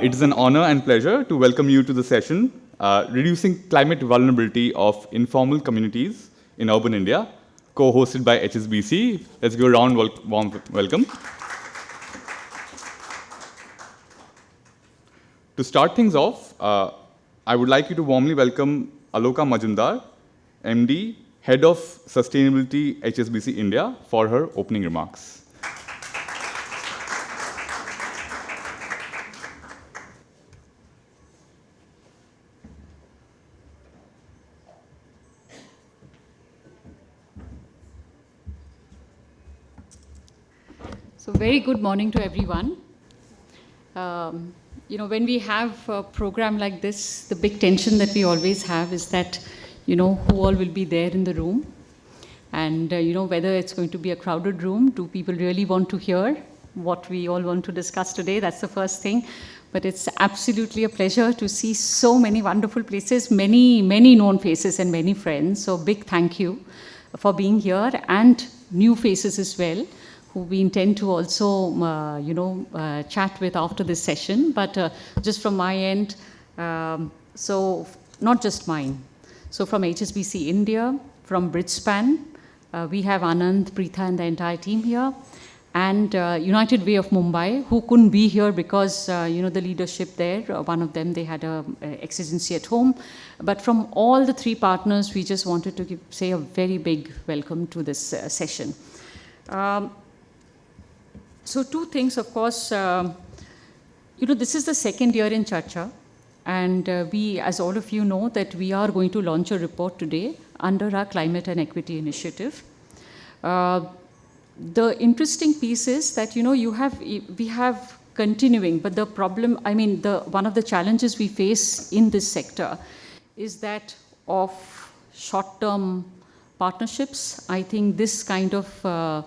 It is an honor and pleasure to welcome you to the session, Reducing Climate Vulnerability of Informal Communities in Urban India, co-hosted by HSBC. Let's give a warm welcome. To start things off, I would like you to warmly welcome Aloka Majumdar, MD, Head of Sustainability, HSBC India, for her opening remarks. So very good morning to everyone. When we have a program like this, the big tension that we always have is that, who all will be there in the room. And, whether it's going to be a crowded room, do people really want to hear what we all want to discuss today? That's the first thing. But it's absolutely a pleasure to see so many wonderful places, many known faces and many friends. So big thank you for being here, and new faces as well, who we intend to also, chat with after this session. But just from my end, so not just mine. So from HSBC India, from Bridgespan, we have Anand, Preetha and the entire team here. And United Way of Mumbai, who couldn't be here because, the leadership there, one of them, they had an exigency at home. But from all the three partners, we just wanted to say a very big welcome to this session. So two things, of course, this is the second year in Charcha, and we, as all of you know, that we are going to launch a report today under our Climate and Equity Initiative. The interesting piece is that, we have continuing, but the problem, one of the challenges we face in this sector is that of short-term partnerships. I think this kind of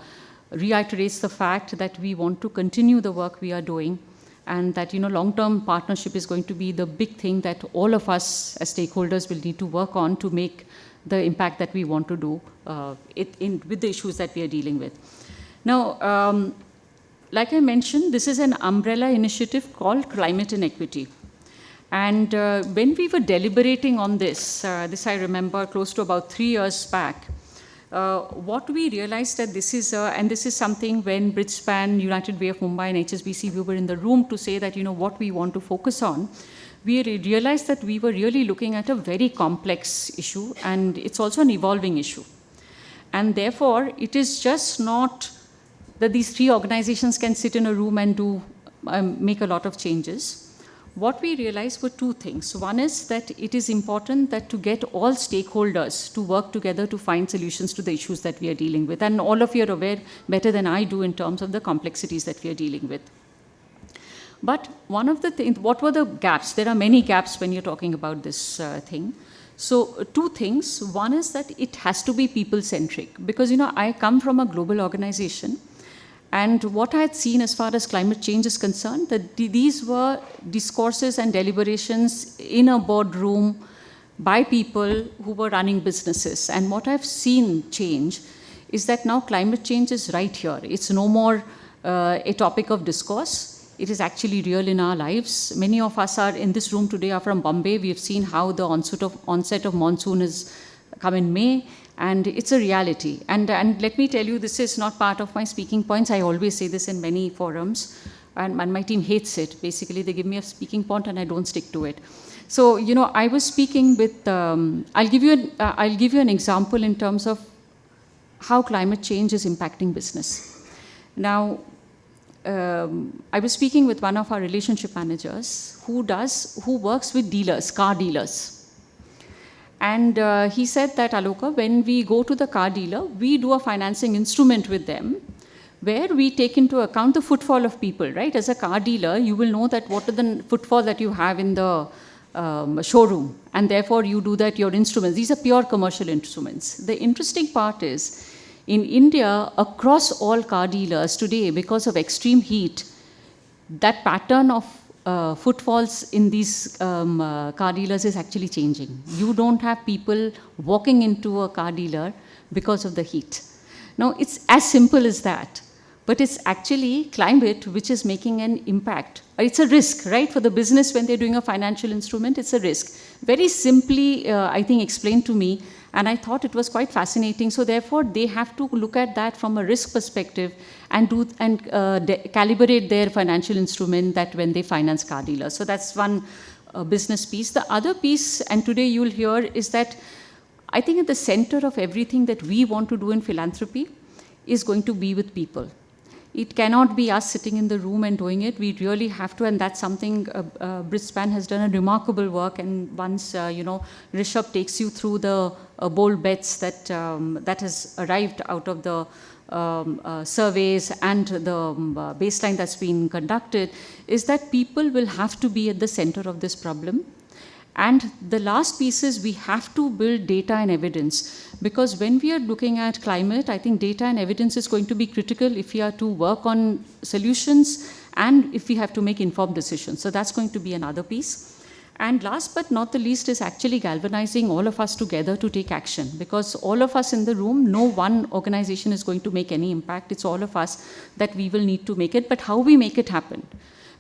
reiterates the fact that we want to continue the work we are doing, and that long-term partnership is going to be the big thing that all of us as stakeholders will need to work on to make the impact that we want to do with the issues that we are dealing with. Now, like I mentioned, this is an umbrella initiative called Climate and Equity. And when we were deliberating on this I remember close to about 3 years back, what we realized that this is, and this is something when Bridgespan, United Way of Mumbai and HSBC, we were in the room to say that, what we want to focus on, we realized that we were really looking at a very complex issue, and it's also an evolving issue. And therefore, it is just not that these three organizations can sit in a room and do make a lot of changes. What we realized were two things. One is that it is important that to get all stakeholders to work together to find solutions to the issues that we are dealing with. And all of you are aware better than I do in terms of the complexities that we are dealing with. But one of the things, what were the gaps? There are many gaps when you're talking about this thing. So two things. One is that it has to be people-centric, because, I come from a global organization. And what I had seen as far as climate change is concerned, that these were discourses and deliberations in a boardroom by people who were running businesses. And what I've seen change is that now climate change is right here. It's no more a topic of discourse. It is actually real in our lives. Many of us are in this room today are from Bombay. We have seen how the onset of monsoon has come in May. And it's a reality. And let me tell you, this is not part of my speaking points. I always say this in many forums, and my team hates it. Basically, they give me a speaking point and I don't stick to it. So, I was speaking with, I'll give you an example in terms of how climate change is impacting business. Now, I was speaking with one of our relationship managers who works with dealers, car dealers. And he said that, Aloka, when we go to the car dealer, we do a financing instrument with them where we take into account the footfall of people, right? As a car dealer, you will know that what are the footfall that you have in the showroom. And therefore, you do that, your instruments. These are pure commercial instruments. The interesting part is, in India, across all car dealers today, because of extreme heat, that pattern of footfalls in these car dealers is actually changing. You don't have people walking into a car dealer because of the heat. Now, it's as simple as that. but it's actually climate which is making an impact. It's a risk, right? For the business when they're doing a financial instrument, it's a risk. Very simply, I think, explained to me, and I thought it was quite fascinating. So therefore, they have to look at that from a risk perspective and calibrate their financial instrument that when they finance car dealers. So that's one business piece. The other piece, and today you'll hear, is that I think at the center of everything that we want to do in philanthropy is going to be with people. It cannot be us sitting in the room and doing it. We really have to, and that's something Brisbane has done a remarkable work. And once, Rishabh takes you through the bold bets that has arrived out of the surveys and the baseline that's been conducted, is that people will have to be at the center of this problem. And the last piece is we have to build data and evidence, because when we are looking at climate, I think data and evidence is going to be critical if we are to work on solutions and if we have to make informed decisions. So that's going to be another piece. And last but not the least is actually galvanizing all of us together to take action, because all of us in the room, no one organization is going to make any impact. It's all of us that we will need to make it, but how we make it happen.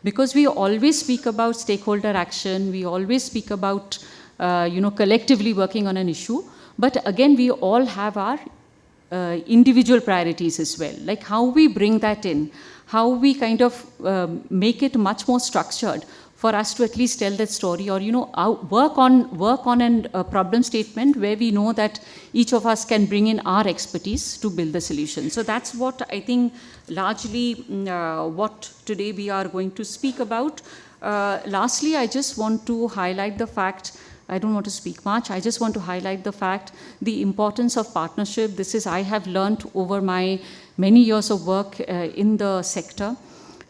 Because we always speak about stakeholder action, we always speak about collectively working on an issue, but again we all have our individual priorities as well. Like how we bring that in, how we kind of make it much more structured for us to at least tell that story, or work on a problem statement where we know that each of us can bring in our expertise to build the solution. So that's what I think largely what today we are going to speak about. Lastly, I just want to highlight the fact, I don't want to speak much, I just want to highlight the fact, the importance of partnership. This is, I have learned over my many years of work in the sector,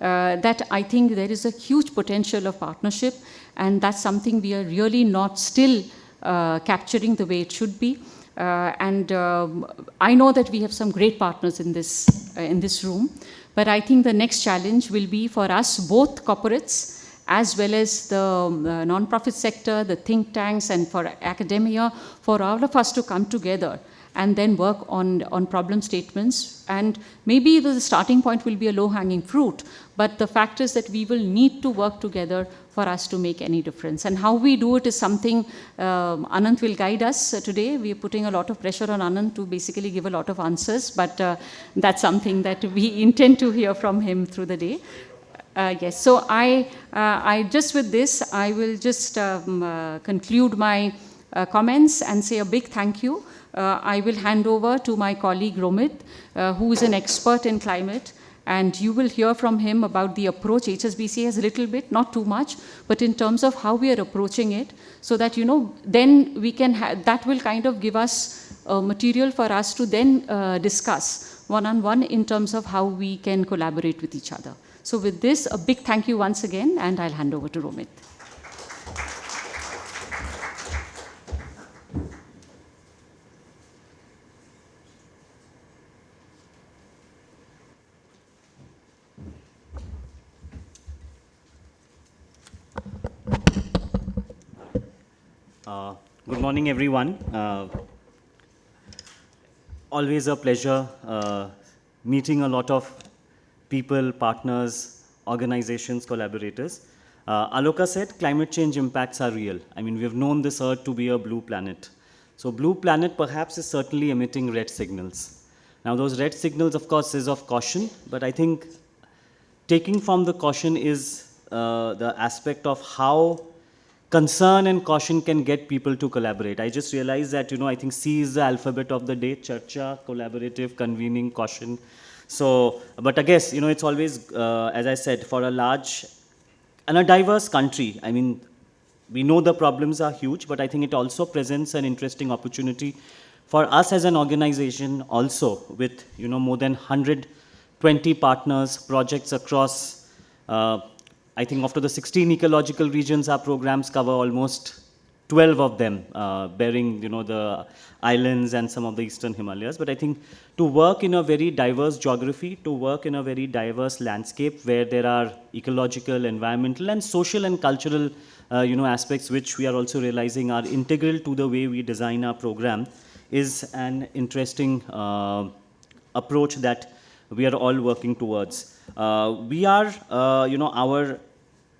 that I think there is a huge potential of partnership, and that's something we are really not still capturing the way it should be. I know that we have some great partners in this room, but I think the next challenge will be for us, both corporates as well as the non-profit sector, the think tanks, and for academia, for all of us to come together and then work on problem statements. And maybe the starting point will be a low-hanging fruit, but the fact is that we will need to work together for us to make any difference. And how we do it is something Anant will guide us today. We are putting a lot of pressure on Anant to basically give a lot of answers, but that's something that we intend to hear from him through the day. Yes, so I just with this, I will just conclude my comments and say a big thank you. I will hand over to my colleague Romit, who is an expert in climate, and you will hear from him about the approach HSBC has a little bit, not too much, but in terms of how we are approaching it, so that, then we can that will kind of give us material for us to then discuss one-on-one in terms of how we can collaborate with each other. So with this, a big thank you once again, and I'll hand over to Romit. Good morning, everyone. Always a pleasure meeting a lot of people, partners, organizations, collaborators. Aloka said climate change impacts are real. I mean, we have known this Earth to be a blue planet. So blue planet perhaps is certainly emitting red signals. Now those red signals, of course, is of caution, but I think taking from the caution is the aspect of how concern and caution can get people to collaborate. I just realized that, I think C is the alphabet of the day: charcha, collaborative, convening, caution. So, but I guess, it's always, as I said, for a large and a diverse country, I mean, we know the problems are huge, but I think it also presents an interesting opportunity for us as an organization also, with, more than 120 partners, projects across, I think after the 16 ecological regions, our programs cover almost 12 of them, bearing, the islands and some of the eastern Himalayas. But I think to work in a very diverse geography, to work in a very diverse landscape where there are ecological, environmental, and social and cultural, aspects which we are also realizing are integral to the way we design our program, is an interesting approach that we are all working towards. We are,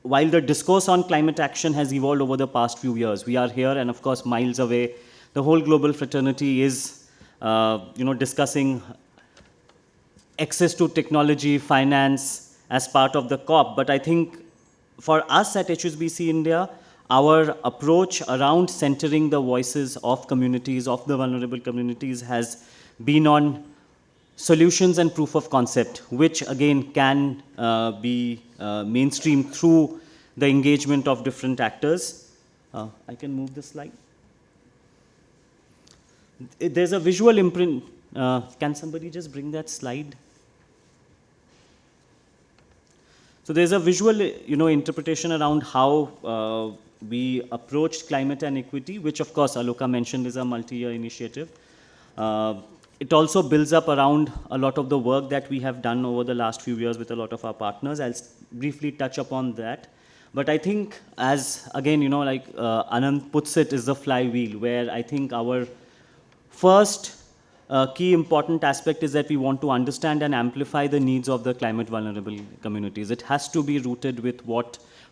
while the discourse on climate action has evolved over the past few years, we are here and of course miles away. The whole global fraternity is, discussing access to technology, finance as part of the COP. But I think for us at HSBC India, our approach around centering the voices of communities, of the vulnerable communities, has been on solutions and proof of concept, which again can be mainstreamed through the engagement of different actors. I can move the slide. There's a visual imprint. Can somebody just bring that slide? So there's a visual, interpretation around how we approached climate and equity, which of course Aloka mentioned is a multi-year initiative. It also builds up around a lot of the work that we have done over the last few years with a lot of our partners. I'll briefly touch upon that. But I think, as again, Anand puts it, is the flywheel, where I think our first key important aspect is that we want to understand and amplify the needs of the climate vulnerable communities. It has to be rooted with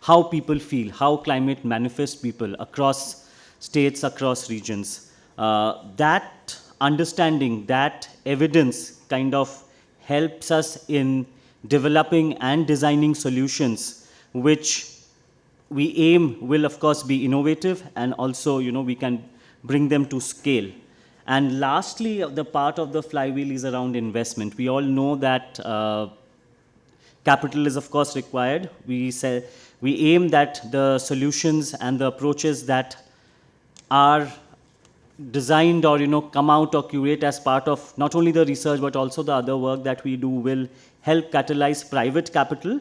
how people feel, how climate manifests people across states, across regions. That understanding, that evidence kind of helps us in developing and designing solutions which we aim will of course be innovative, and also we can bring them to scale. And lastly, the part of the flywheel is around investment. We all know that capital is of course required. We aim that the solutions and the approaches that are designed or come out or curate as part of not only the research but also the other work that we do will help catalyze private capital.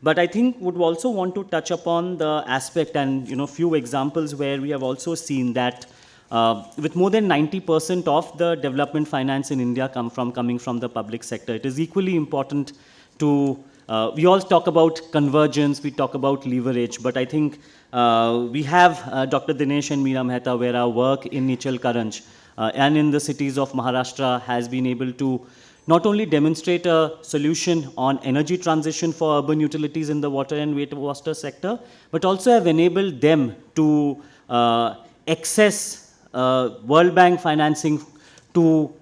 But I think would also want to touch upon the aspect and few examples where we have also seen that with more than 90% of the development finance in India coming from the public sector, it is equally important to, we all talk about convergence, we talk about leverage, but I think we have Dr. Dinesh and Meera Mehta, where our work in 𝐑𝐞𝐝𝐻 and in the cities of Maharashtra has been able to not only demonstrate a solution on energy transition for urban utilities in the water and wastewater sector, but also have enabled them to access World Bank financing to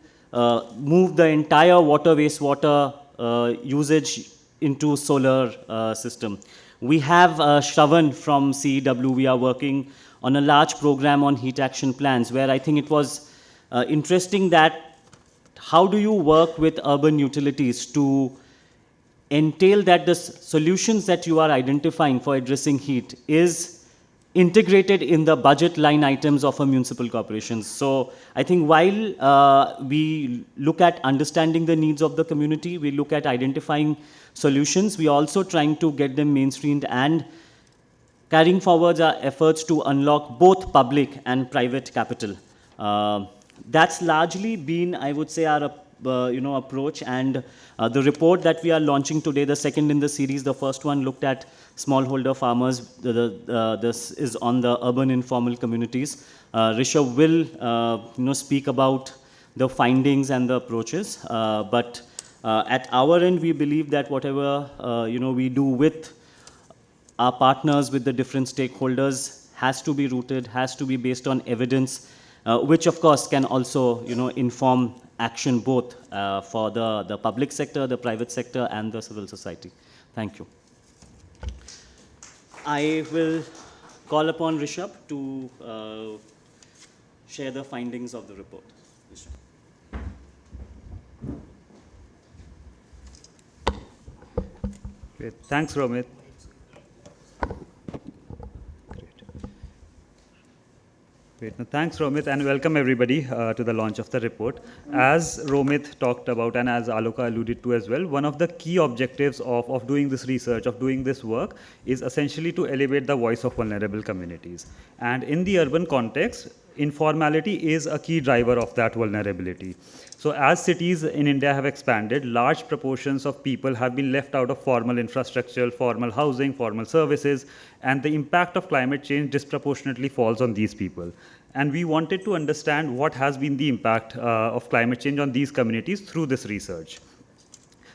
move the entire water wastewater usage into solar system. We have Shravan from CEW. We are working on a large program on heat action plans, where I think it was interesting that how do you work with urban utilities to entail that the solutions that you are identifying for addressing heat is integrated in the budget line items of a municipal corporation. So I think while we look at understanding the needs of the community, we look at identifying solutions, we are also trying to get them mainstreamed and carrying forward our efforts to unlock both public and private capital. That's largely been, I would say, our approach, and the report that we are launching today, the second in the series, the first one looked at smallholder farmers. This is on the urban informal communities. Rishabh will speak about the findings and the approaches, but at our end, we believe that whatever we do with our partners, with the different stakeholders, has to be rooted, has to be based on evidence, which of course can also inform action both for the public sector, the private sector, and the civil society. Thank you. I will call upon Rishabh to share the findings of the report. Rishabh. Great. Thanks, Romit. Great. Now, thanks, Romit, and welcome everybody to the launch of the report. As Romit talked about and as Aloka alluded to as well, one of the key objectives of doing this research, of doing this work, is essentially to elevate the voice of vulnerable communities. And in the urban context, informality is a key driver of that vulnerability. So as cities in India have expanded, large proportions of people have been left out of formal infrastructure, formal housing, formal services, and the impact of climate change disproportionately falls on these people. And we wanted to understand what has been the impact of climate change on these communities through this research.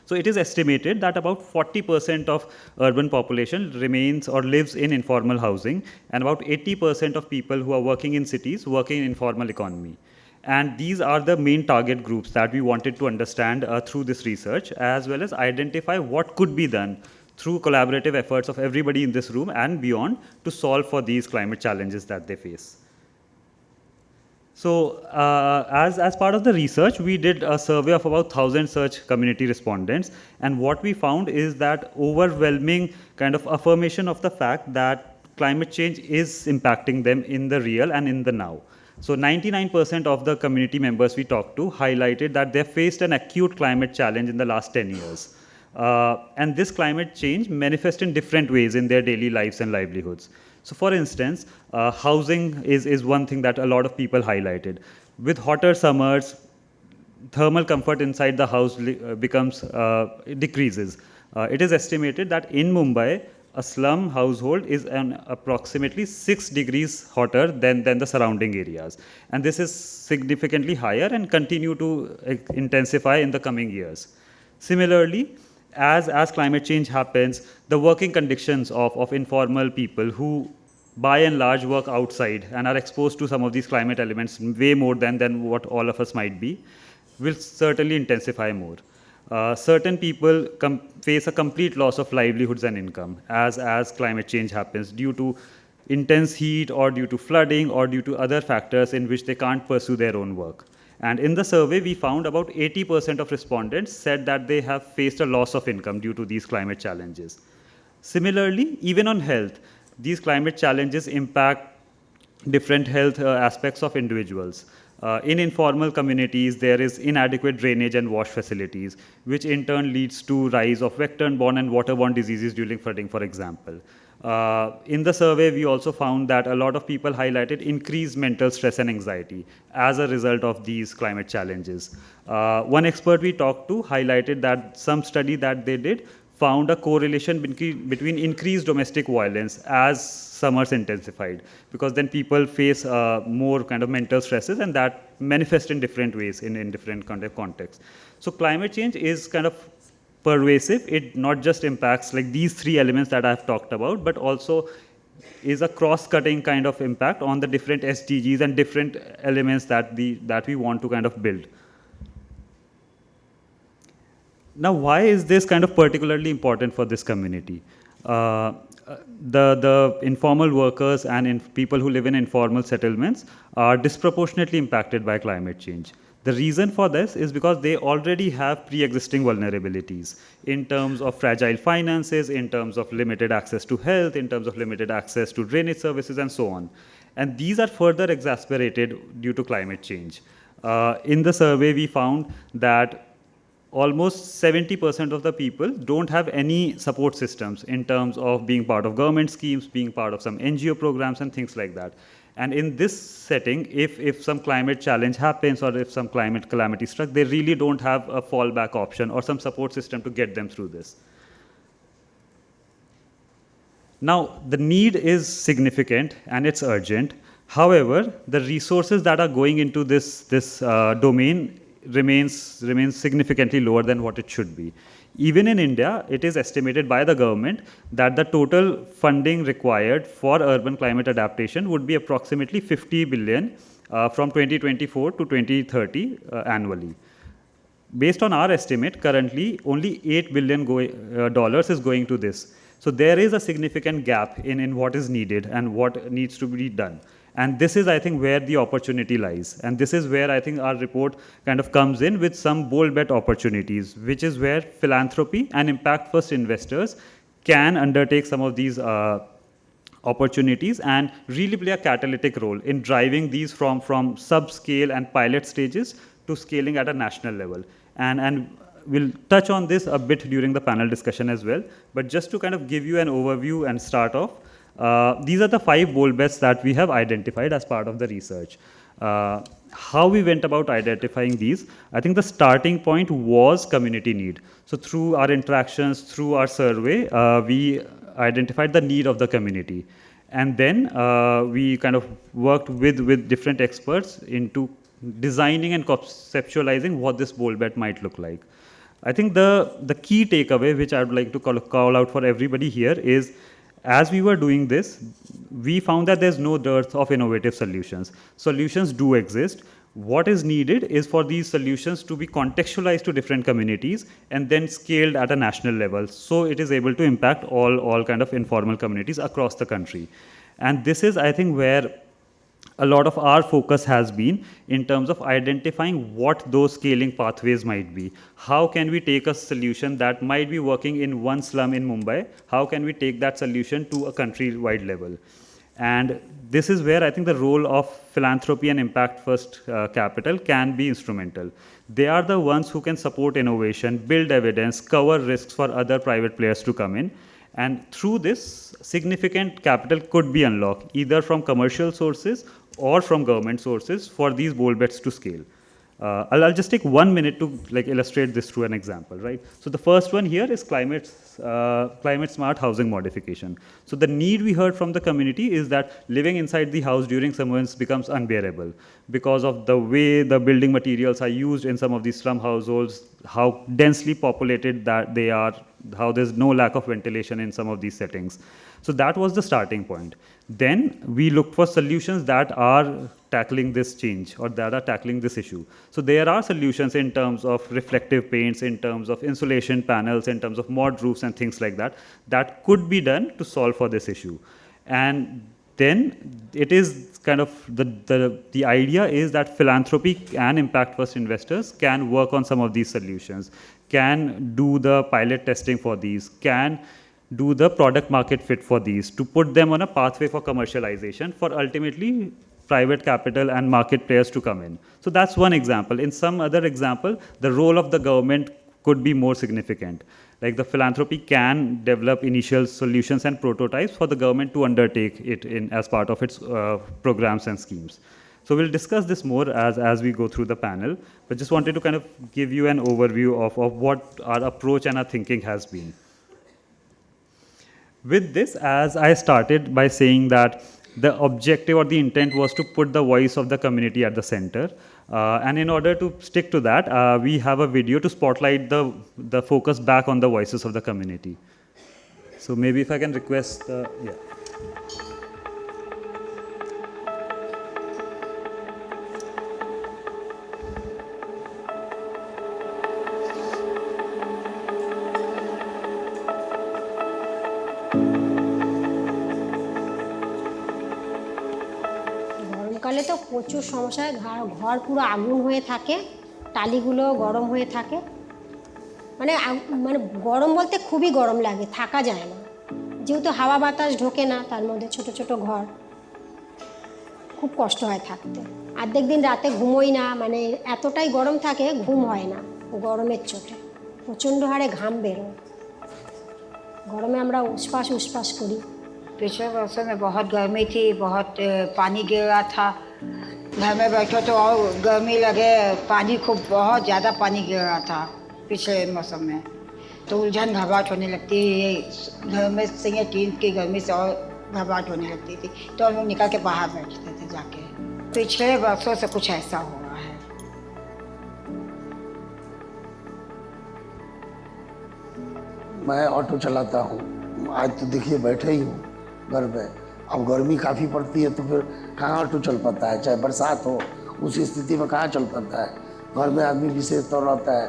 So it is estimated that about 40% of urban population remains or lives in informal housing, and about 80% of people who are working in cities working in informal economy. And these are the main target groups that we wanted to understand through this research, as well as identify what could be done through collaborative efforts of everybody in this room and beyond to solve for these climate challenges that they face. So as part of the research, we did a survey of about 1,000 such community respondents. And what we found is that overwhelming kind of affirmation of the fact that climate change is impacting them in the real and in the now. So 99% of the community members we talked to highlighted that they faced an acute climate challenge in the last 10 years. And this climate change manifests in different ways in their daily lives and livelihoods. So for instance, housing is one thing that a lot of people highlighted. With hotter summers, thermal comfort inside the house decreases. It is estimated that in Mumbai, a slum household is approximately 6 degrees hotter than the surrounding areas. And this is significantly higher and continue to intensify in the coming years. Similarly, as climate change happens, the working conditions of informal people who by and large work outside and are exposed to some of these climate elements way more than what all of us might be, will certainly intensify more. Certain people face a complete loss of livelihoods and income as climate change happens due to intense heat or due to flooding or due to other factors in which they can't pursue their own work. And in the survey, we found about 80% of respondents said that they have faced a loss of income due to these climate challenges. Similarly, even on health, these climate challenges impact different health aspects of individuals. In informal communities, there is inadequate drainage and wash facilities, which in turn leads to rise of vector-borne and waterborne diseases during flooding, for example. In the survey, we also found that a lot of people highlighted increased mental stress and anxiety as a result of these climate challenges. One expert we talked to highlighted that some study that they did found a correlation between increased domestic violence as summers intensified, because then people face more kind of mental stresses, and that manifests in different ways in different kind of contexts. So climate change is kind of pervasive. It not just impacts like these three elements that I've talked about, but also is a cross-cutting kind of impact on the different SDGs and different elements that we want to kind of build. Now, why is this kind of particularly important for this community? The informal workers and people who live in informal settlements are disproportionately impacted by climate change. The reason for this is because they already have pre-existing vulnerabilities in terms of fragile finances, in terms of limited access to health, in terms of limited access to drainage services, and so on. And these are further exacerbated due to climate change. In the survey, we found that almost 70% of the people don't have any support systems in terms of being part of government schemes, being part of some NGO programs and things like that. And in this setting, if some climate challenge happens or if some climate calamity struck, they really don't have a fallback option or some support system to get them through this. Now, the need is significant and it's urgent. However, the resources that are going into this domain remains significantly lower than what it should be. Even in India, it is estimated by the government that the total funding required for urban climate adaptation would be approximately 50 billion from 2024 to 2030 annually. Based on our estimate, currently only $8 billion dollars is going to this. So there is a significant gap in what is needed and what needs to be done. And this is, I think, where the opportunity lies. And this is where I think our report kind of comes in with some bold bet opportunities, which is where philanthropy and impact-first investors can undertake some of these opportunities and really play a catalytic role in driving these from sub-scale and pilot stages to scaling at a national level. And we'll touch on this a bit during the panel discussion as well. But just to kind of give you an overview and start off, these are the 5 bold bets that we have identified as part of the research. How we went about identifying these, I think the starting point was community need. So through our interactions, through our survey, we identified the need of the community. And then we kind of worked with different experts into designing and conceptualizing what this bold bet might look like. I think the key takeaway, which I would like to call out for everybody here, is as we were doing this, we found that there's no dearth of innovative solutions. Solutions do exist. What is needed is for these solutions to be contextualized to different communities and then scaled at a national level, so it is able to impact all kind of informal communities across the country. And this is, I think, where a lot of our focus has been in terms of identifying what those scaling pathways might be. How can we take a solution that might be working in one slum in Mumbai? How can we take that solution to a country-wide level? And this is where I think the role of philanthropy and impact first capital can be instrumental. They are the ones who can support innovation, build evidence, cover risks for other private players to come in. And through this, significant capital could be unlocked, either from commercial sources or from government sources for these bold bets to scale. I'll just take 1 minute to illustrate this through an example, right? So the first one here is climate smart housing modification. So the need we heard from the community is that living inside the house during summers becomes unbearable because of the way the building materials are used in some of these slum households, how densely populated that they are, how there's no lack of ventilation in some of these settings. So that was the starting point. Then we looked for solutions that are tackling this change or that are tackling this issue. So there are solutions in terms of reflective paints, in terms of insulation panels, in terms of mod roofs and things like that, that could be done to solve for this issue. And then it is kind of the idea is that philanthropy and impact first investors can work on some of these solutions, can do the pilot testing for these, can do the product market fit for these, to put them on a pathway for commercialization for ultimately private capital and market players to come in. So that's one example. In some other example, the role of the government could be more significant. Like the philanthropy can develop initial solutions and prototypes for the government to undertake it as part of its programs and schemes. So we'll discuss this more as we go through the panel, but just wanted to kind of give you an overview of what our approach and our thinking has been. With this, as I started by saying that the objective or the intent was to put the voice of the community at the center. And in order to stick to that, we have a video to spotlight the focus back on the voices of the community. So maybe if I can request, yeah. গরমকালে তো প্রচুর সমস্যা, ঘর পুরো আগুন হয়ে থাকে, টালিগুলো গরম হয়ে থাকে, মানে গরম বলতে খুবই গরম লাগে, থাকা যায় না, যেহেতু হাওয়া বাতাস ঢোকে না, তার মধ্যে ছোট ছোট ঘর, খুব কষ্ট হয় থাকতে। অর্ধেক দিন রাতে ঘুমোই না, মানে এতটাই গরম থাকে ঘুম হয় না গরমের চোটে, প্রচণ্ড হারে ঘাম বেরোয়, গরমে আমরা উসপাস করি। पिछले वर्षों में बहुत गर्मी थी, बहुत पानी गिर रहा था, घर में बैठो तो और गर्मी लगे, पानी खूब बहुत ज़्यादा पानी गिर रहा था पिछले मौसम में, तो उलझन घबराहट होने लगती है, घर में सिंह टीन की गर्मी से और घबराहट होने लगती थी, तो हम लोग निकल के बाहर बैठते थे जाके। पिछले वर्षों से कुछ ऐसा हो रहा है। मैं ऑटो चलाता हूँ, आज तो देखिए बैठे ही हूँ घर में। अब गर्मी काफ़ी पड़ती है तो फिर कहाँ ऑटो चल पाता है, चाहे बरसात हो, उसी स्थिति में कहाँ चल पाता है। घर में आदमी विशेष तौर रहता है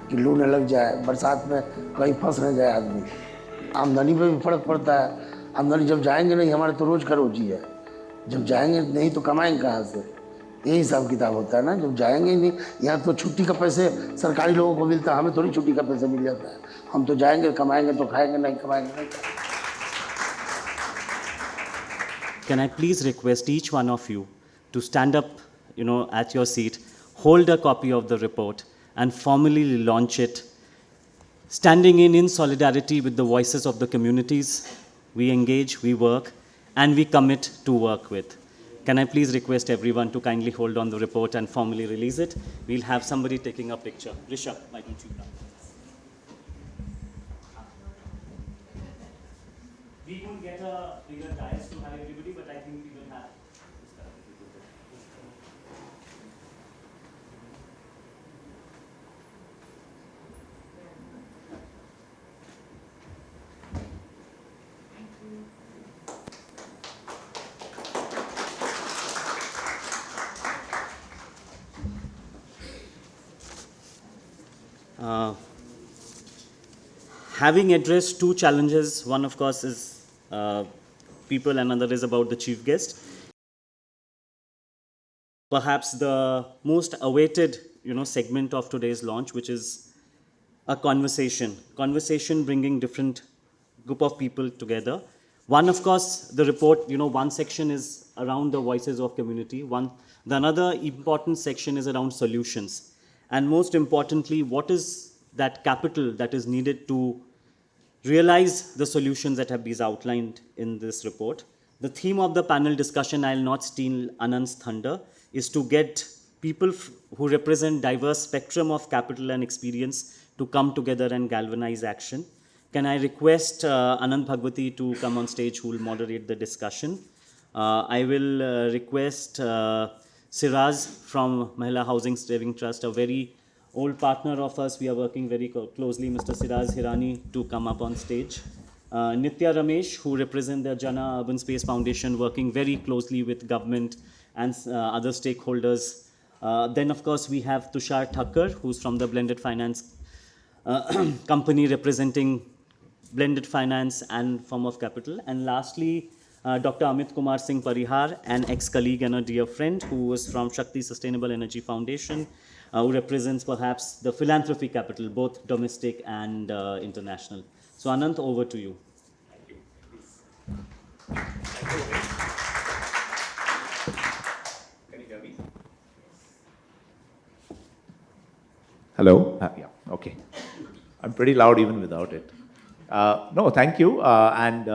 कि लू न लग जाए, बरसात में कहीं फंस न जाए आदमी। आमदनी पे भी फर्क पड़ता है, आमदनी जब जाएंगे नहीं, हमारे तो रोज़ का रोजी है, जब जाएंगे नहीं तो कमाएंगे कहाँ से, यही हिसाब किताब होता है ना। जब जाएंगे नहीं, यहाँ तो छुट्टी का पैसे सरकारी लोगों को मिलता है, हमें थोड़ी छुट्टी का पैसा मिल जाता है। हम तो जाएंगे, कमाएंगे तो खाएंगे, नहीं कमाएंगे नहीं। Can I please request each one of you to stand up, at your seat, hold a copy of the report, and formally launch it, standing in solidarity with the voices of the communities we engage, we work, and we commit to work with. Can I please request everyone to kindly hold on the report and formally release it? We'll have somebody taking a picture. Rishabh, why don't you come? We could get a bigger dais to have everybody, but I think we will have. Having addressed two challenges, one of course is people and another is about the chief guest. Perhaps the most awaited segment of today's launch, which is a conversation bringing different group of people together. One, of course, the report, one section is around the voices of community. The another important section is around solutions. And most importantly, what is that capital that is needed to realize the solutions that have been outlined in this report. The theme of the panel discussion, I'll not steal Anand's thunder, is to get people who represent diverse spectrum of capital and experience to come together and galvanize action. Can I request Anand Bhagwati to come on stage, who will moderate the discussion? I will request Siraz from Mahila Housing Saving Trust, a very old partner of us. We are working very closely, Mr. Siraz Hirani, to come up on stage. Nitya Ramesh, who represent the Jana Urban Space Foundation, working very closely with government and other stakeholders. Then, of course, we have Tushar Thakkar, who's from the Blended Finance company representing blended finance and form of capital. And lastly, Dr. Amit Kumar Singh Parihar, an ex-colleague and a dear friend who was from Shakti Sustainable Energy Foundation, who represents perhaps the philanthropy capital, both domestic and international. So Anant, over to you. Can you hear me? Hello? Yeah, okay. I'm pretty loud even without it. No, thank you. I'd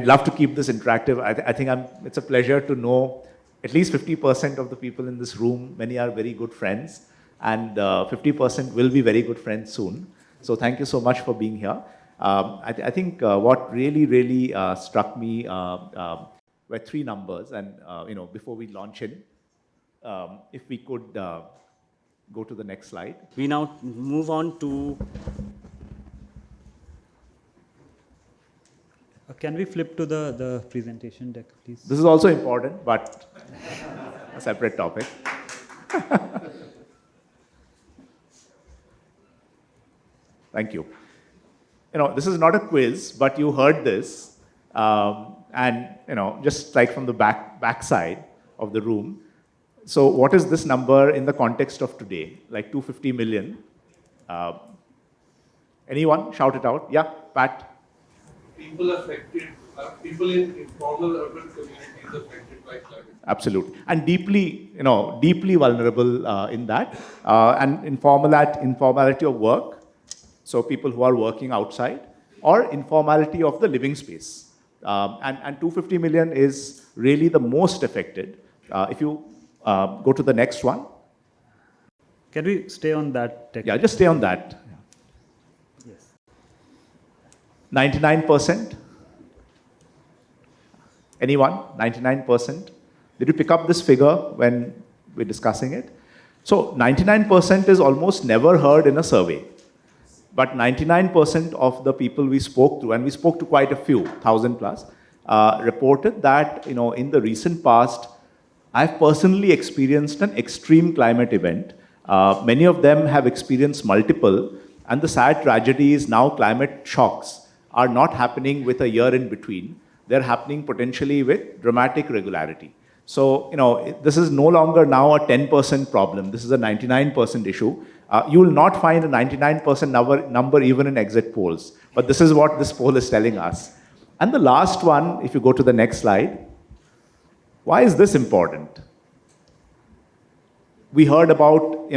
love to keep this interactive. I think it's a pleasure to know at least 50% of the people in this room. Many are very good friends, and 50% will be very good friends soon. So thank you so much for being here. I think what really struck me were three numbers, and before we launch in, if we could go to the next slide. We now move on to. Can we flip to the presentation deck, please? This is also important, but a separate topic. Thank you. This is not a quiz, but you heard this, and just like from the back side of the room. So what is this number in the context of today? Like 250 million. Anyone? Shout it out. Yeah, Pat. People affected, people in informal urban communities affected by climate. Absolutely, and deeply vulnerable in that, and informality of work. So people who are working outside, or informality of the living space, and 250 million is really the most affected. If you go to the next one. Can we stay on that tech? Yeah, just stay on that. Yes. 99%? Anyone? 99%? Did you pick up this figure when we're discussing it? So 99% is almost never heard in a survey. But 99% of the people we spoke to, and we spoke to quite a few, 1,000 plus, reported that in the recent past, I've personally experienced an extreme climate event. Many of them have experienced multiple, and the sad tragedy is now climate shocks are not happening with a year in between. They're happening potentially with dramatic regularity. So, this is no longer now a 10% problem. This is a 99% issue. You will not find a 99% number even in exit polls. But this is what this poll is telling us. And the last one, if you go to the next slide, why is this important? We heard about, a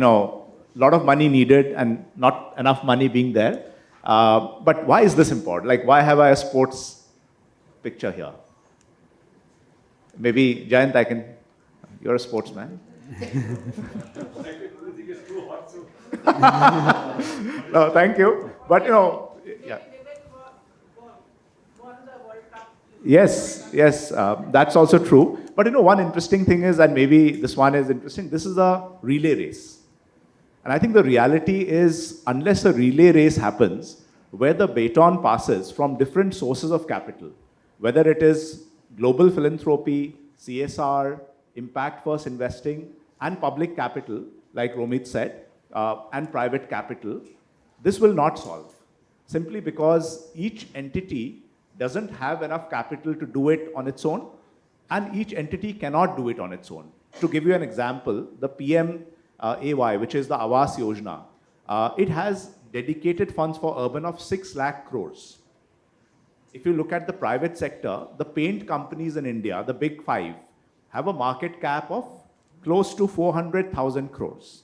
lot of money needed and not enough money being there. But why is this important? Like, why have I a sports picture here? Maybe, Jayant, you're a sportsman. No, thank you. But, yeah. Yes, that's also true. But one interesting thing is, and maybe this one is interesting, this is a relay race. And I think the reality is, unless a relay race happens, where the baton passes from different sources of capital, whether it is global philanthropy, CSR, impact first investing, and public capital, like Romit said, and private capital, this will not solve. Simply because each entity doesn't have enough capital to do it on its own, and each entity cannot do it on its own. To give you an example, the PM-AY, which is the Awas Yojana, it has dedicated funds for urban of 6 lakh crores. If you look at the private sector, the paint companies in India, the big 5, have a market cap of close to 400,000 crores.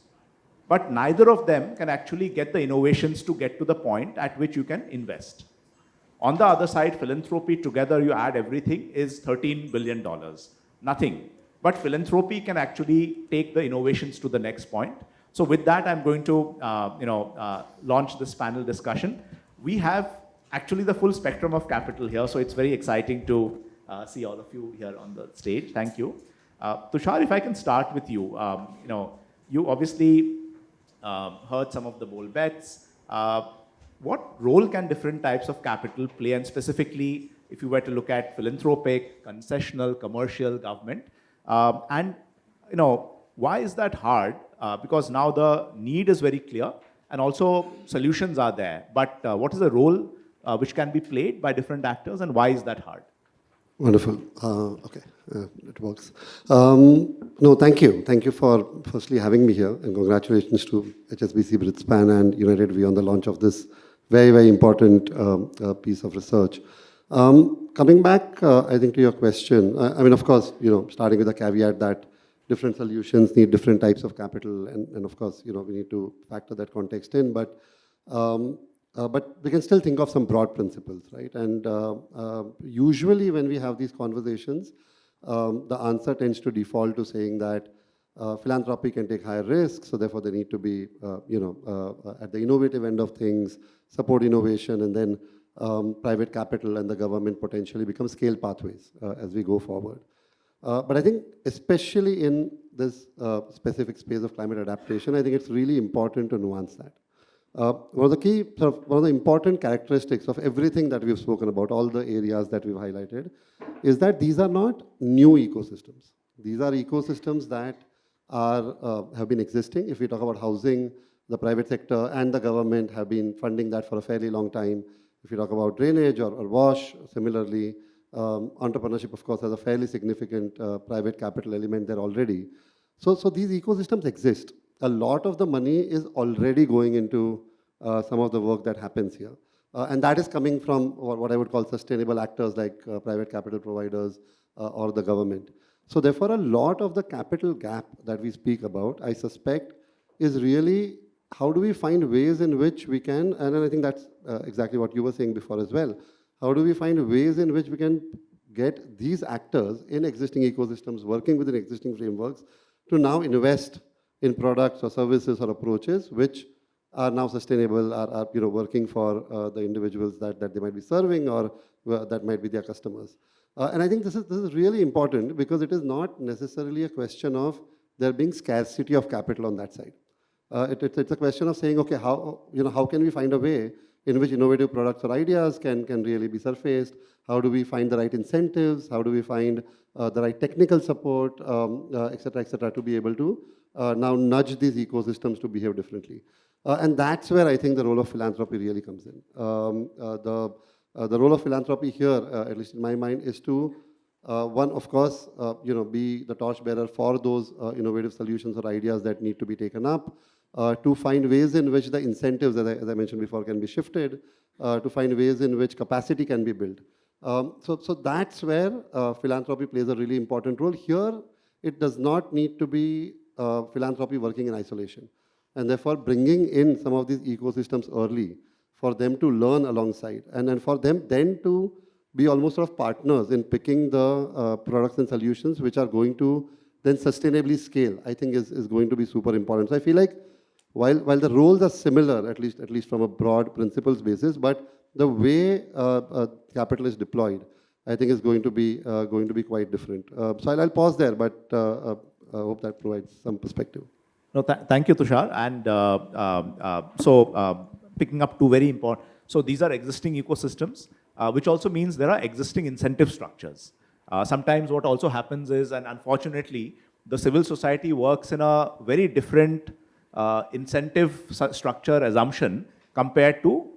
But neither of them can actually get the innovations to get to the point at which you can invest. On the other side, philanthropy, together you add everything, is $13 billion. Nothing. But philanthropy can actually take the innovations to the next point. So with that, I'm going to launch this panel discussion. We have actually the full spectrum of capital here, so it's very exciting to see all of you here on the stage. Thank you. Tushar, if I can start with you. You obviously heard some of the bold bets. What role can different types of capital play, and specifically, if you were to look at philanthropic, concessional, commercial, government, and why is that hard? Because now the need is very clear, and also solutions are there. But what is the role which can be played by different actors, and why is that hard? Wonderful. Okay, it works. No, thank you. Thank you for firstly having me here, and congratulations to HSBC, Bridgespan, and United We on the launch of this very, very important piece of research. Coming back, I think, to your question, I mean, of course, starting with the caveat that different solutions need different types of capital, and of course, we need to factor that context in, but we can still think of some broad principles, right? And usually when we have these conversations, the answer tends to default to saying that philanthropy can take higher risks, so therefore they need to be, at the innovative end of things, support innovation, and then private capital and the government potentially become scale pathways as we go forward. But I think especially in this specific space of climate adaptation, I think it's really important to nuance that. One of the important characteristics of everything that we've spoken about, all the areas that we've highlighted, is that these are not new ecosystems. These are ecosystems that have been existing. If we talk about housing, the private sector and the government have been funding that for a fairly long time. If you talk about drainage or wash, similarly, entrepreneurship, of course, has a fairly significant private capital element there already. So these ecosystems exist. A lot of the money is already going into some of the work that happens here. And that is coming from what I would call sustainable actors like private capital providers or the government. So therefore, a lot of the capital gap that we speak about, I suspect, is really how do we find ways in which we can, and I think that's exactly what you were saying before as well, how do we find ways in which we can get these actors in existing ecosystems, working within existing frameworks, to now invest in products or services or approaches which are now sustainable, are working for the individuals that they might be serving or that might be their customers. And I think this is really important because it is not necessarily a question of there being scarcity of capital on that side. It's a question of saying, okay, how can we find a way in which innovative products or ideas can really be surfaced? How do we find the right incentives? How do we find the right technical support, et cetera, to be able to now nudge these ecosystems to behave differently? And that's where I think the role of philanthropy really comes in. The role of philanthropy here, at least in my mind, is to, one, of course, be the torchbearer for those innovative solutions or ideas that need to be taken up, to find ways in which the incentives, as I mentioned before, can be shifted, to find ways in which capacity can be built. So that's where philanthropy plays a really important role. Here, it does not need to be philanthropy working in isolation. And therefore, bringing in some of these ecosystems early for them to learn alongside, and then for them then to be almost sort of partners in picking the products and solutions which are going to then sustainably scale, I think is going to be super important. So I feel like while the roles are similar, at least from a broad principles basis, but the way capital is deployed, I think is going to be quite different. So I'll pause there, but I hope that provides some perspective. No, thank you, Tushar. And picking up two very important. So these are existing ecosystems, which also means there are existing incentive structures. Sometimes what also happens is, and unfortunately, the civil society works in a very different incentive structure assumption compared to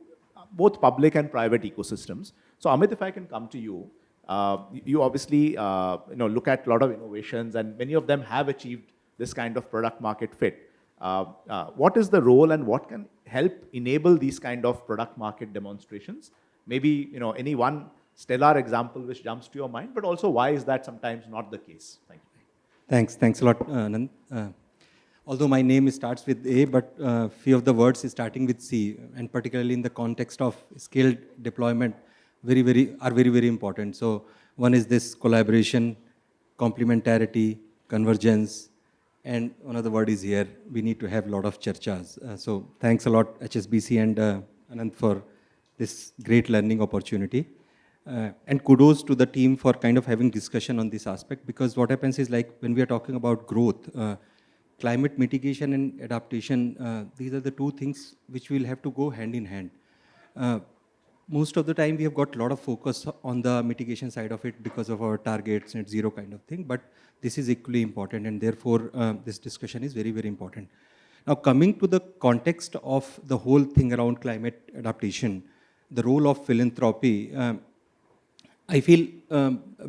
both public and private ecosystems. So Amit, if I can come to you, you obviously look at a lot of innovations, and many of them have achieved this kind of product market fit. What is the role and what can help enable these kind of product market demonstrations? Maybe any one stellar example which jumps to your mind, but also why is that sometimes not the case? Thank you. Thanks a lot, Anand. Although my name starts with A, but few of the words is starting with C, and particularly in the context of scaled deployment, very, very important. So one is this collaboration, complementarity, convergence, and another word is here, we need to have a lot of charchas. So thanks a lot, HSBC and Anand, for this great learning opportunity. And kudos to the team for kind of having discussion on this aspect, because what happens is, like when we are talking about growth, climate mitigation and adaptation, these are the two things which will have to go hand in hand. Most of the time we have got a lot of focus on the mitigation side of it because of our targets, net zero kind of thing, but this is equally important, and therefore this discussion is very, very important. Now coming to the context of the whole thing around climate adaptation, the role of philanthropy, I feel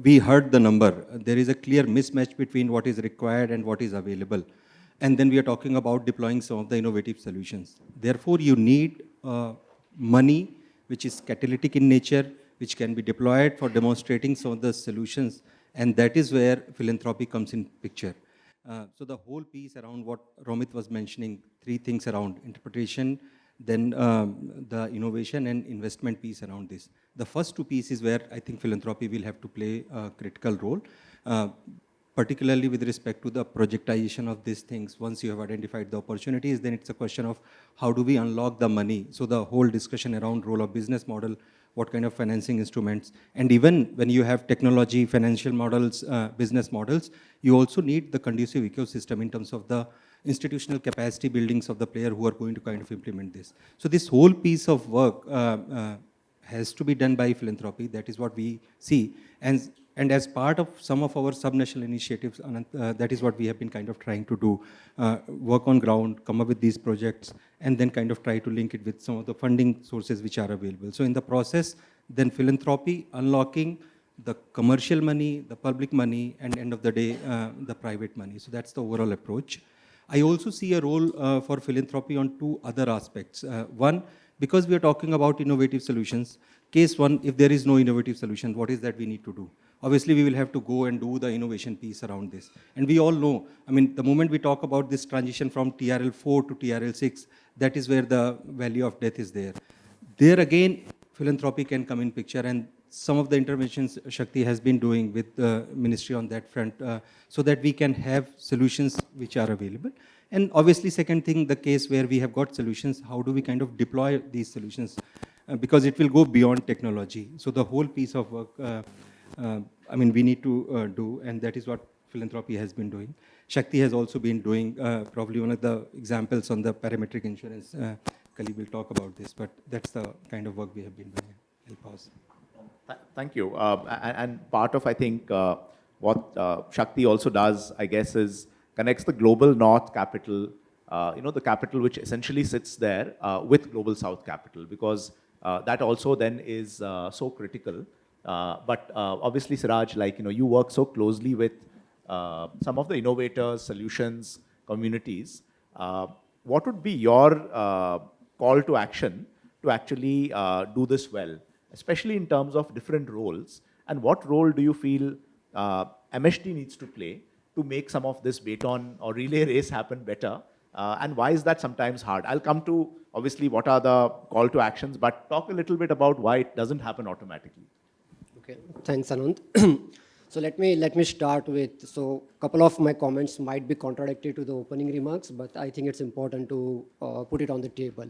we heard the number. There is a clear mismatch between what is required and what is available. And then we are talking about deploying some of the innovative solutions. Therefore, you need money which is catalytic in nature, which can be deployed for demonstrating some of the solutions. And that is where philanthropy comes in picture. So the whole piece around what Romit was mentioning, three things around interpretation, then the innovation and investment piece around this. The first two pieces where I think philanthropy will have to play a critical role, particularly with respect to the projectization of these things. Once you have identified the opportunities, then it's a question of how do we unlock the money. So the whole discussion around role of business model, what kind of financing instruments, and even when you have technology, financial models, business models, you also need the conducive ecosystem in terms of the institutional capacity buildings of the player who are going to kind of implement this. So this whole piece of work has to be done by philanthropy. That is what we see. And as part of some of our subnational initiatives, that is what we have been kind of trying to do, work on ground, come up with these projects, and then kind of try to link it with some of the funding sources which are available. So in the process, then philanthropy, unlocking the commercial money, the public money, and end of the day, the private money. So that's the overall approach. I also see a role for philanthropy on two other aspects. One, because we are talking about innovative solutions, case one, if there is no innovative solution, what is that we need to do? Obviously, we will have to go and do the innovation piece around this. And we all know, I mean, the moment we talk about this transition from TRL4 to TRL6, that is where the valley of death is there. There again, philanthropy can come in picture, and some of the interventions Shakti has been doing with the ministry on that front, so that we can have solutions which are available. And obviously, second thing, the case where we have got solutions, how do we kind of deploy these solutions? Because it will go beyond technology. So the whole piece of work, I mean, we need to do, and that is what philanthropy has been doing. Shakti has also been doing probably one of the examples on the parametric insurance. Kali will talk about this, but that's the kind of work we have been doing. I'll pause. Thank you. And part of, I think, what Shakti also does, I guess, is connects the global north capital, the capital which essentially sits there with global south capital, because that also then is so critical. But obviously, Siraj, like, you work so closely with some of the innovators, solutions, communities. What would be your call to action to actually do this well, especially in terms of different roles? And what role do you feel MSD needs to play to make some of this baton or relay race happen better? And why is that sometimes hard? I'll come to, obviously, what are the call to actions, but talk a little bit about why it doesn't happen automatically. Okay, thanks, Anand. So let me start with, so a couple of my comments might be contradictory to the opening remarks, but I think it's important to put it on the table.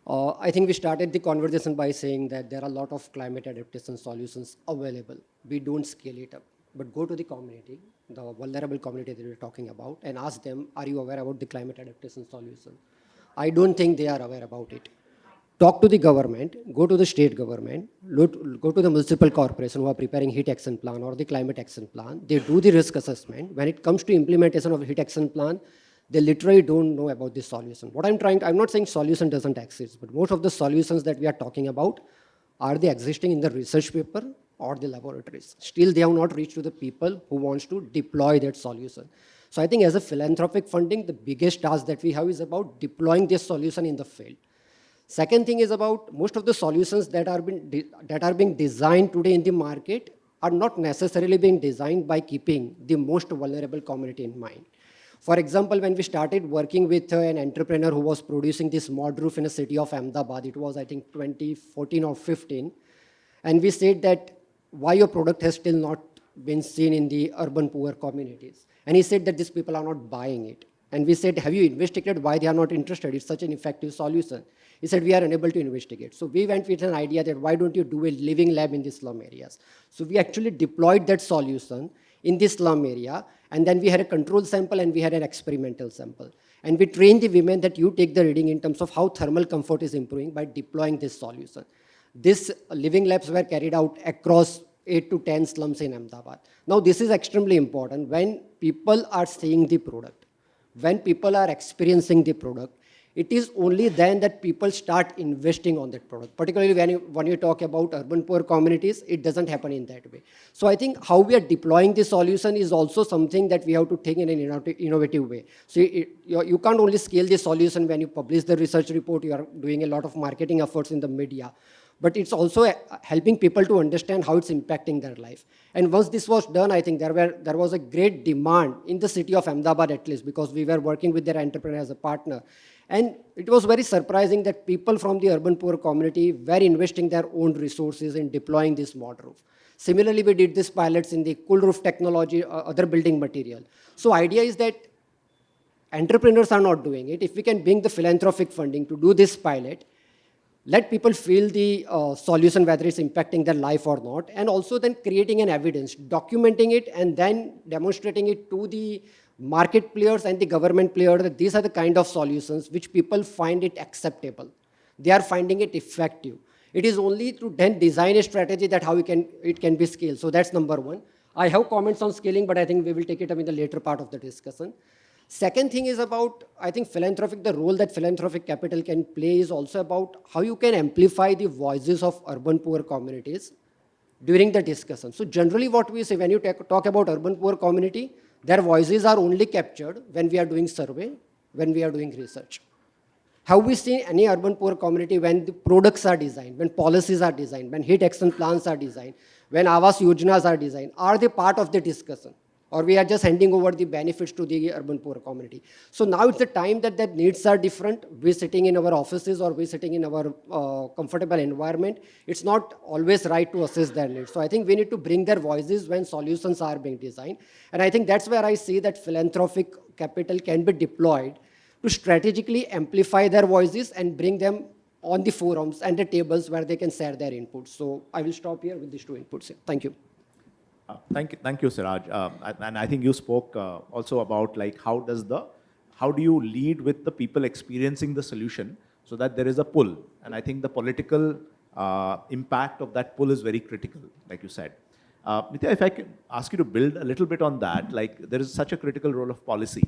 I think we started the conversation by saying that there are a lot of climate adaptation solutions available. We don't scale it up, but go to the community, the vulnerable community that we're talking about, and ask them, are you aware about the climate adaptation solution? I don't think they are aware about it. Talk to the government, go to the state government, go to the municipal corporation who are preparing heat action plan or the climate action plan. They do the risk assessment. When it comes to implementation of heat action plan, They literally don't know about this solution. I'm not saying solution doesn't exist, but most of the solutions that we are talking about, are they existing in the research paper or the laboratories? Still, they have not reached to the people who wants to deploy that solution. So I think as a philanthropic funding, the biggest task that we have is about deploying this solution in the field. Second thing is about most of the solutions that are being designed today in the market are not necessarily being designed by keeping the most vulnerable community in mind. For example, when we started working with an entrepreneur who was producing this mud roof in a city of Ahmedabad, it was I think 2014 or 15, and we said that why your product has still not been seen in the urban poor communities. And he said that these people are not buying it. And we said, have you investigated why they are not interested? It's such an effective solution. He said, we are unable to investigate. So we went with an idea that why don't you do a living lab in the slum areas? So we actually deployed that solution in the slum area, and then we had a control sample and we had an experimental sample. And we trained the women that you take the reading in terms of how thermal comfort is improving by deploying this solution. These living labs were carried out across 8 to 10 slums in Ahmedabad. Now this is extremely important. When people are seeing the product, when people are experiencing the product, it is only then that people start investing on that product. Particularly when you talk about urban poor communities, it doesn't happen in that way. So I think how we are deploying the solution is also something that we have to take in an innovative way. So you can't only scale the solution when you publish the research report, you are doing a lot of marketing efforts in the media. But it's also helping people to understand how it's impacting their life. And once this was done, I think there was a great demand in the city of Ahmedabad at least, because we were working with their entrepreneur as a partner. And it was very surprising that people from the urban poor community were investing their own resources in deploying this mud roof. Similarly, we did these pilots in the cool roof technology, other building material. So idea is that entrepreneurs are not doing it. If we can bring the philanthropic funding to do this pilot, let people feel the solution, whether it's impacting their life or not, and also then creating an evidence, documenting it, and then demonstrating it to the market players and the government players that these are the kind of solutions which people find it acceptable. They are finding it effective. It is only to then design a strategy that how it can be scaled. So that's number one. I have comments on scaling, but I think we will take it up in the later part of the discussion. Second thing is about, I think the role that philanthropic capital can play is also about how you can amplify the voices of urban poor communities during the discussion. So generally what we say when you talk about urban poor community, their voices are only captured when we are doing survey, when we are doing research. Have we seen any urban poor community when the products are designed, when policies are designed, when heat action plans are designed, when Awas Yojanas are designed? Are they part of the discussion? Or we are just handing over the benefits to the urban poor community? So now it's the time that their needs are different. We're sitting in our offices or we're sitting in our comfortable environment. It's not always right to assess their needs. So I think we need to bring their voices when solutions are being designed. And I think that's where I see that philanthropic capital can be deployed to strategically amplify their voices and bring them on the forums and the tables where they can share their inputs. So I will stop here with these two inputs here. Thank you. Thank you, Siraj. And I think you spoke also about like how do you lead with the people experiencing the solution so that there is a pull. And I think the political impact of that pull is very critical, like you said. Nithya, if I can ask you to build a little bit on that, like there is such a critical role of policy,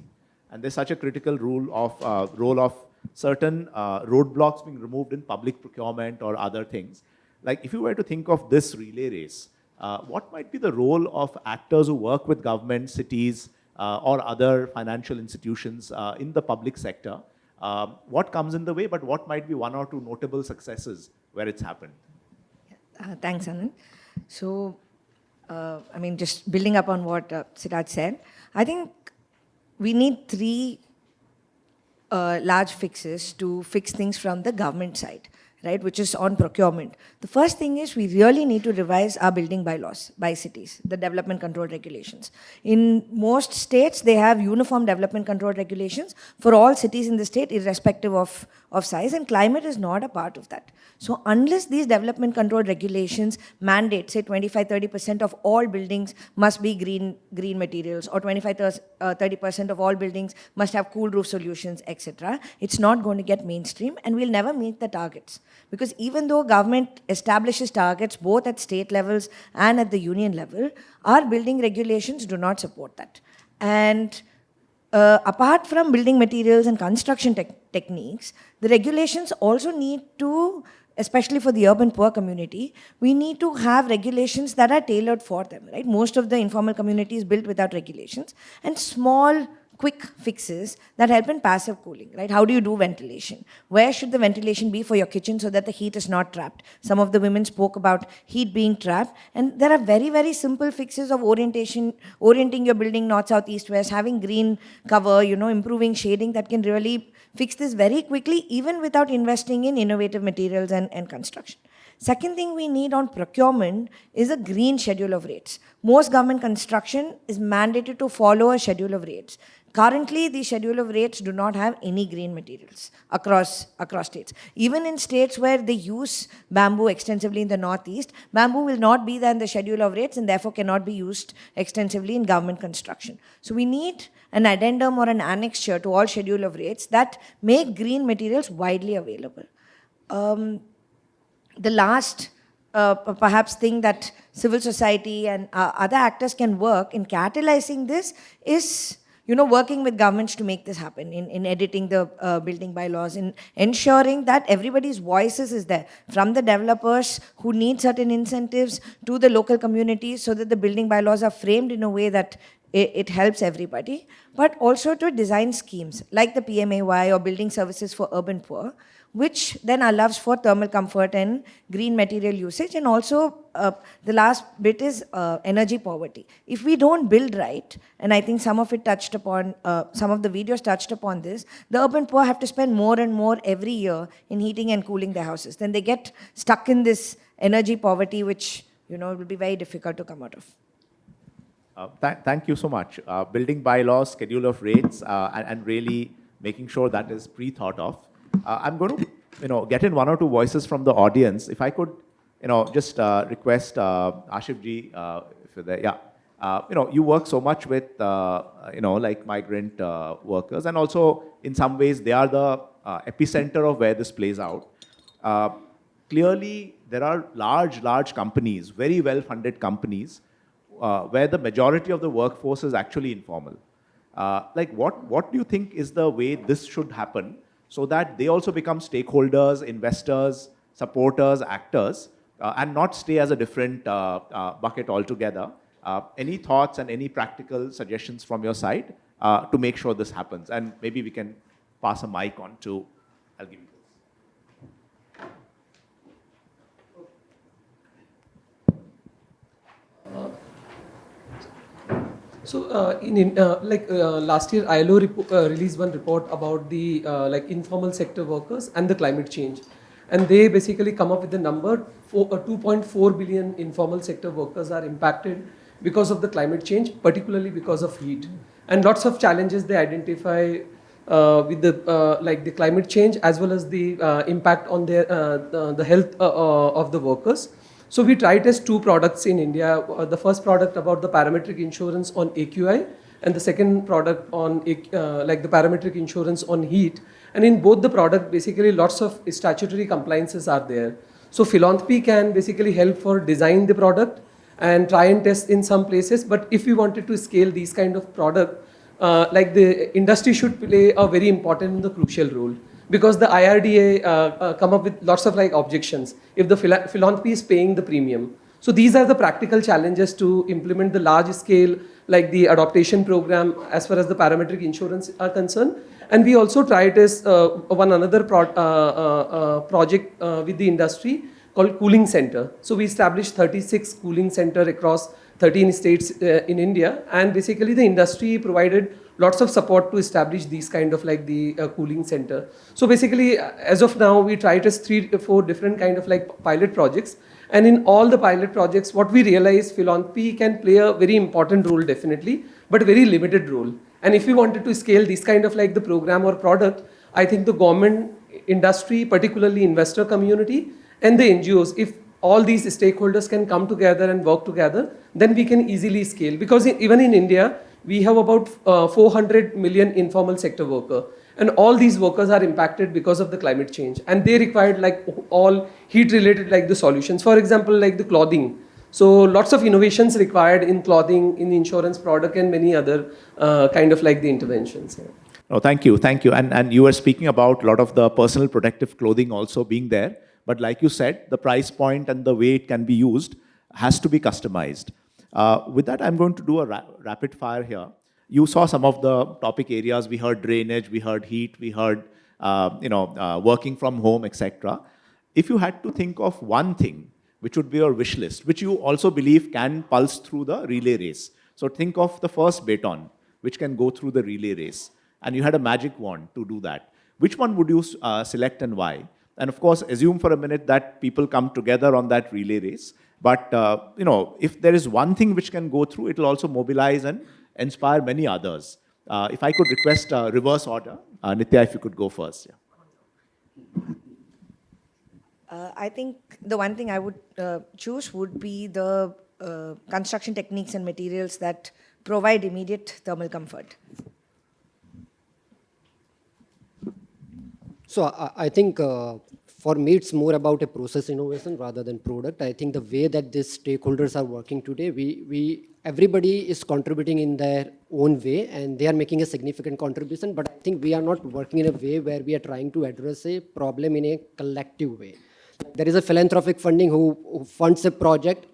and there's such a critical role of certain roadblocks being removed in public procurement or other things. Like if you were to think of this relay race, what might be the role of actors who work with government, cities, or other financial institutions in the public sector? What comes in the way, but what might be one or two notable successes where it's happened? Thanks, Anand. So, I mean, just building up on what Siraj said, I think we need three large fixes to fix things from the government side, right, which is on procurement. The first thing is we really need to revise our building bylaws by cities, the development control regulations. In most states, they have uniform development control regulations for all cities in the state, irrespective of size, and climate is not a part of that. So unless these development control regulations mandate, say 25-30% of all buildings must be green materials, or 25-30% of all buildings must have cool roof solutions, etc., it's not going to get mainstream, and we'll never meet the targets. Because even though government establishes targets both at state levels and at the union level, our building regulations do not support that. And apart from building materials and construction techniques, the regulations also need to, especially for the urban poor community, we need to have regulations that are tailored for them, right? Most of the informal community is built without regulations, and small, quick fixes that help in passive cooling, right? How do you do ventilation? Where should the ventilation be for your kitchen so that the heat is not trapped? Some of the women spoke about heat being trapped, and there are very, very simple fixes of orienting your building north, south, east, west, having green cover, improving shading that can really fix this very quickly, even without investing in innovative materials and construction. Second thing we need on procurement is a green schedule of rates. Most government construction is mandated to follow a schedule of rates. Currently, the schedule of rates do not have any green materials across states. Even in states where they use bamboo extensively in the northeast, bamboo will not be there in the schedule of rates and therefore cannot be used extensively in government construction. So we need an addendum or an annexure to all schedule of rates that make green materials widely available. The last perhaps thing that civil society and other actors can work in catalyzing this is working with governments to make this happen, in editing the building bylaws, in ensuring that everybody's voices is there, from the developers who need certain incentives to the local communities, so that the building bylaws are framed in a way that it helps everybody, but also to design schemes like the PMAY or Building Services for Urban Poor, which then allows for thermal comfort and green material usage. And also, the last bit is energy poverty. If we don't build right, and I think some of it touched upon, some of the videos touched upon this, the urban poor have to spend more and more every year in heating and cooling their houses. Then they get stuck in this energy poverty, which will be very difficult to come out of. Thank you so much. Building bylaws, schedule of rates, and really making sure that is pre-thought of. I'm going to, get in one or two voices from the audience. If I could, just request Ashif ji, if you're there. Yeah. You work so much with, like migrant workers, and also in some ways they are the epicenter of where this plays out. Clearly, there are large companies, very well-funded companies, where the majority of the workforce is actually informal. What do you think is the way this should happen, so that they also become stakeholders, investors, supporters, actors, and not stay as a different bucket altogether? Any thoughts and any practical suggestions from your side to make sure this happens? And maybe we can pass a mic on to, I'll give you this. So, last year, ILO released one report about the informal sector workers and the climate change, and they basically come up with the number: 2.4 billion informal sector workers are impacted because of the climate change, particularly because of heat, and lots of challenges they identify with the climate change, as well as the impact on their the health of the workers. So we try test two products in India. The first product about the parametric insurance on AQI, and the second product on the parametric insurance on heat. And in both the product, basically lots of statutory compliances are there. So philanthropy can basically help for design the product and try and test in some places. But if we wanted to scale these kind of product, the industry should play a very important and the crucial role. Because the IRDA come up with lots of objections if the philanthropy is paying the premium. So these are the practical challenges to implement the large scale, like the adaptation program, as far as the parametric insurance are concerned. And we also try this one another project with the industry called Cooling Center. So we established 36 cooling center across 13 states in India, and basically the industry provided lots of support to establish these kind of the cooling center. So basically, as of now, we try to 3 to 4 different kind of pilot projects. And in all the pilot projects, what we realize, philanthropy can play a very important role definitely, but a very limited role. And if we wanted to scale this kind of the program or product, I think the government, industry, particularly investor community, and the NGOs, if all these stakeholders can come together and work together, then we can easily scale. Because even in India, we have about 400 million informal sector workers, and all these workers are impacted because of the climate change, and they required all heat related the solutions. For example, the clothing. So lots of innovations required in clothing, in insurance product, and many other kind of like the interventions. Yeah. Oh, thank you, thank you. And you were speaking about a lot of the personal protective clothing also being there. But like you said, the price point and the way it can be used has to be customized. With that, I'm going to do a rapid fire here. You saw some of the topic areas. We heard drainage, we heard heat, we heard working from home, etc. If you had to think of one thing, which would be your wish list, which you also believe can pulse through the relay race. So think of the first baton, which can go through the relay race. And you had a magic wand to do that. Which one would you select and why? And of course, assume for a minute that people come together on that relay race. But if there is one thing which can go through, it will also mobilize and inspire many others. If I could request reverse order, Nitya, if you could go first. Yeah. I think the one thing I would choose would be the construction techniques and materials that provide immediate thermal comfort. So I think for me, it's more about a process innovation rather than product. I think the way that these stakeholders are working today, everybody is contributing in their own way, and they are making a significant contribution. But I think we are not working in a way where we are trying to address a problem in a collective way. There is a philanthropic funding who funds a project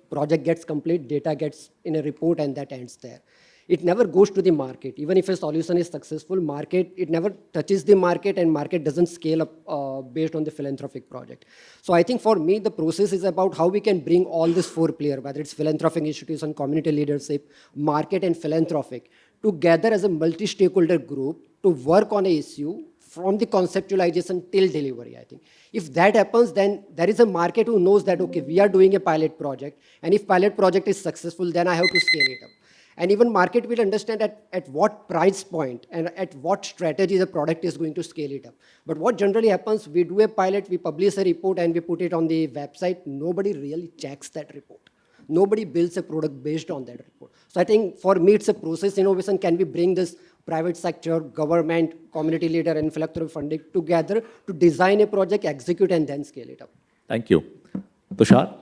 gets complete, data gets in a report, and that ends there. It never goes to the market. Even if a solution is successful, it never touches the market, and market doesn't scale up based on the philanthropic project. So I think for me, the process is about how we can bring all these four players, whether it's philanthropic institution, community leadership, market, and philanthropic, together as a multi-stakeholder group to work on an issue from the conceptualization till delivery, I think. If that happens, then there is a market who knows that, okay, we are doing a pilot project, and if pilot project is successful, then I have to scale it up. And even market will understand at what price point and at what strategy the product is going to scale it up. But what generally happens, we do a pilot, we publish a report, and we put it on the website. Nobody really checks that report. Nobody builds a product based on that report. So I think for me, it's a process innovation. Can we bring this private sector, government, community leader, and philanthropy funding together to design a project, execute, and then scale it up? Thank you. Tushar?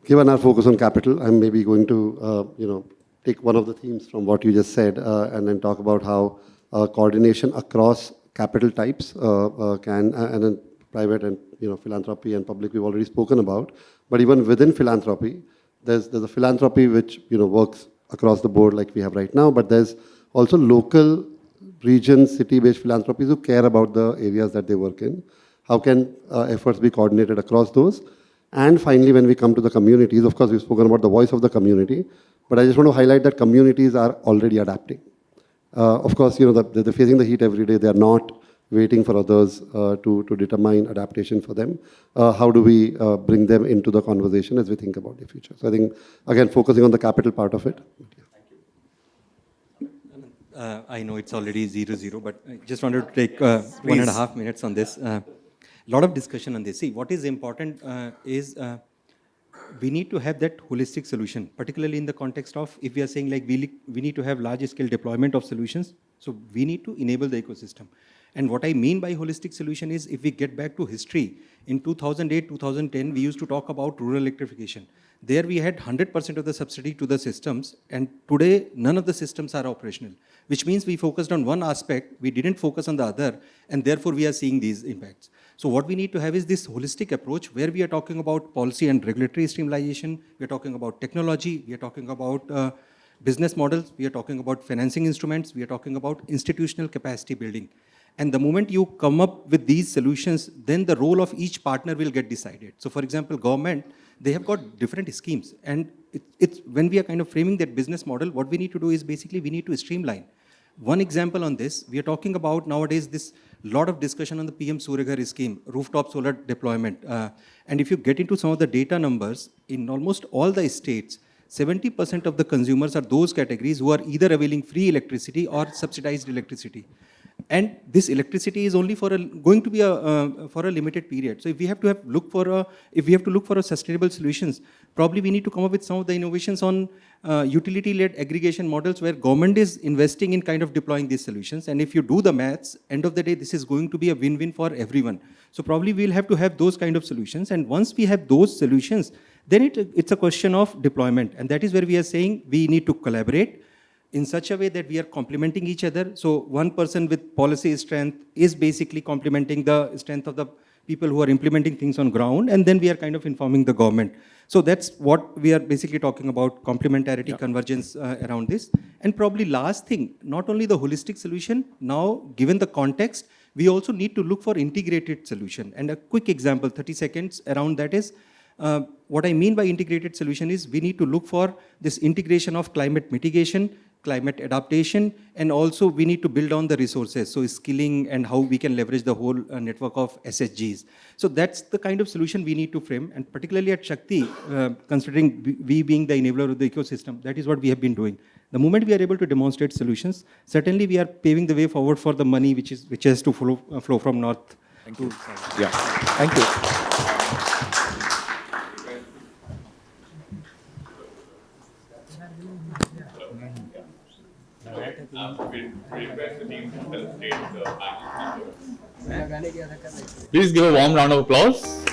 Given our focus on capital, I'm maybe going to take one of the themes from what you just said and then talk about how coordination across capital types and then private and philanthropy and public we've already spoken about. But even within philanthropy, there's a philanthropy which works across the board like we have right now, but there's also local, region, city-based philanthropies who care about the areas that they work in. How can efforts be coordinated across those? And finally, when we come to the communities, of course, we've spoken about the voice of the community, but I just want to highlight that communities are already adapting. Of course, they're facing the heat every day. They're not waiting for others to determine adaptation for them. How do we bring them into the conversation as we think about the future? So I think, again, focusing on the capital part of it. I know it's already 0-0, but I just wanted to take 1.5 minutes on this. Lot of discussion on this. See, what is important is we need to have that holistic solution, particularly in the context of if we are saying like we need to have large scale deployment of solutions, so we need to enable the ecosystem. And what I mean by holistic solution is if we get back to history, in 2008, 2010, we used to talk about rural electrification. There we had 100% of the subsidy to the systems, and today none of the systems are operational, which means we focused on one aspect, we didn't focus on the other, and therefore we are seeing these impacts. So what we need to have is this holistic approach where we are talking about policy and regulatory streamlination, we are talking about technology, we are talking about business models, we are talking about financing instruments, we are talking about institutional capacity building. And the moment you come up with these solutions, then the role of each partner will get decided. So for example, government, they have got different schemes. And it's when we are kind of framing that business model, what we need to do is basically we need to streamline. One example on this, we are talking about nowadays this lot of discussion on the PM Surya Ghar scheme, rooftop solar deployment. And if you get into some of the data numbers, in almost all the states, 70% of the consumers are those categories who are either availing free electricity or subsidized electricity. And this electricity is only going to be for a limited period. So if we have to look for sustainable solutions, probably we need to come up with some of the innovations on utility-led aggregation models where government is investing in kind of deploying these solutions. And if you do the maths, end of the day, this is going to be a win-win for everyone. So probably we'll have to have those kind of solutions. And once we have those solutions, then it's a question of deployment. And that is where we are saying we need to collaborate in such a way that we are complementing each other. So one person with policy strength is basically complementing the strength of the people who are implementing things on ground, and then we are kind of informing the government. So that's what we are basically talking about, complementarity, convergence around this. And probably last thing, not only the holistic solution, now given the context, we also need to look for integrated solution. And a quick example, 30 seconds around that is, what I mean by integrated solution is we need to look for this integration of climate mitigation, climate adaptation, and also we need to build on the resources, so skilling and how we can leverage the whole network of SSGs. So that's the kind of solution we need to frame, and particularly at Shakti, considering we being the enabler of the ecosystem, that is what we have been doing. The moment we are able to demonstrate solutions, certainly we are paving the way forward for the money which has to flow from north to south. Yeah, thank you. Please give a warm round of applause.